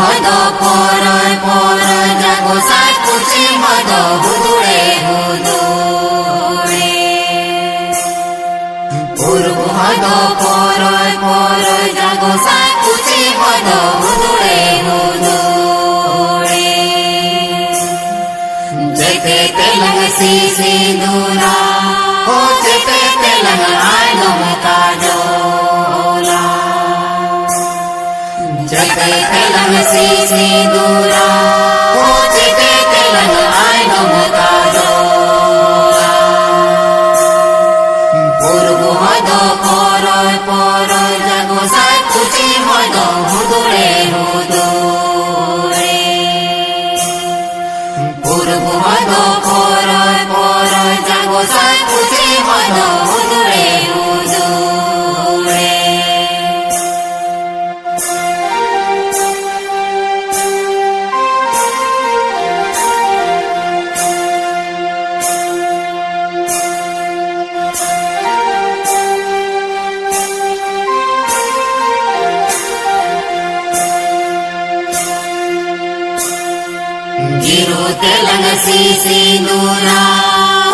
hado poroy poroy jago sai kuchi hado hudure hudure purbu hado poroy poroy jago sai kuchi hado hudure hudure jete telang si dura o jete telang ai nom kajola jete telang si dura o jete telang ai nom kajola purbu hado poroy poroy jago sai kuchi hado hudure hudure purbu hado poroy poroy jago sai kuchi hado hudure hudure Giru telang si dura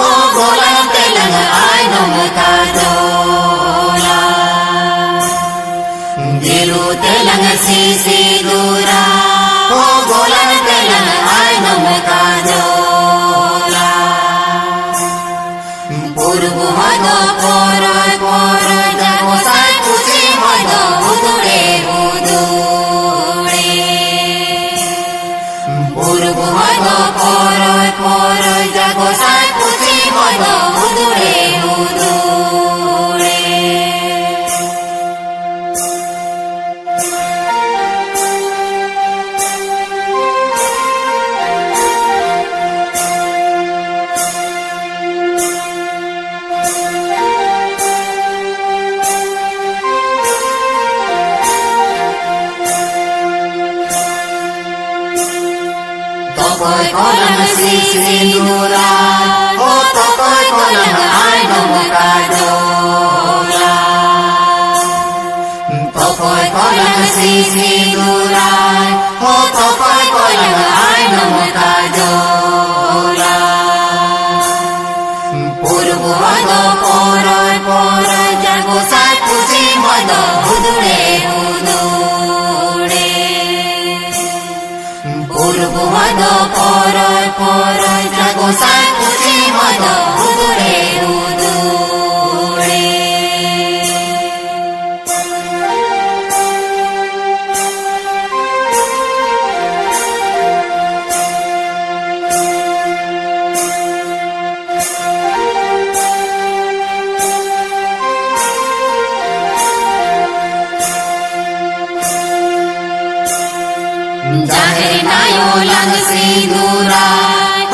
o golang telang ai nom kajola Giru telang si dura o golang telang ai nom kajola purbu hado poroy poroy jago sai kuchi hado hudure hudure purbu hado poroy poroy jago sai kuchi hado hudure hudure Tokoy kolang si dura o tokoy kolang ai nom kajola tokoy kolang si dura o tokoy kolang ai nom kajola purbu hado poroy poroy jago sai kuchi hado hudure hudure purbu hado poroy poroy jago sai kuchi hado hudure hudure Jahe nayo lang si dura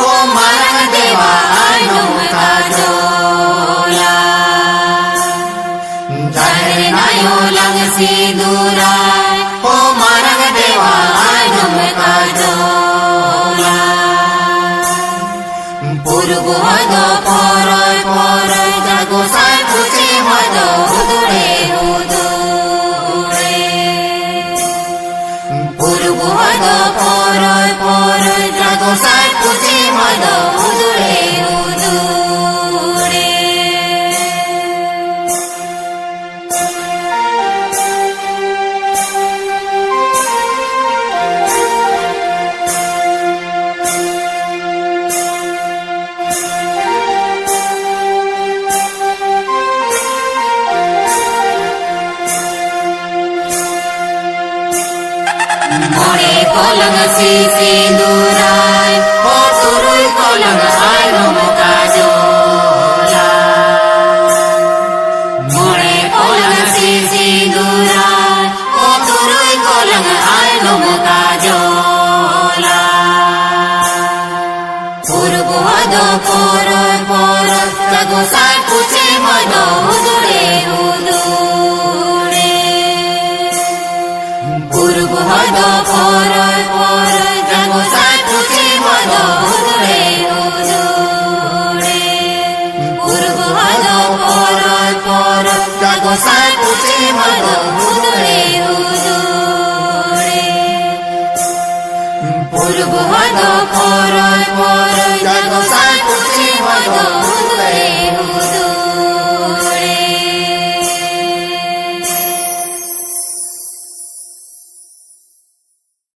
o marang dewa ai nom kajola Jahe nayo lang si dura o marang dewa ai nom kajola purbu hado poroy poroy jago sai kuchi hado hudure hudure purbu hado poroy poroy jago sai kuchi hado hudure hudure More kolang si durai o turuy kolang ai nom kajola More kolang si durai o turuy kolang ai nom kajola purbu hado poroy poroy jago sai kuchi hado hudure hudure purbu hado poroy poroy jago sai kuchi hado hudure hudure purbu hado poroy poroy jago sai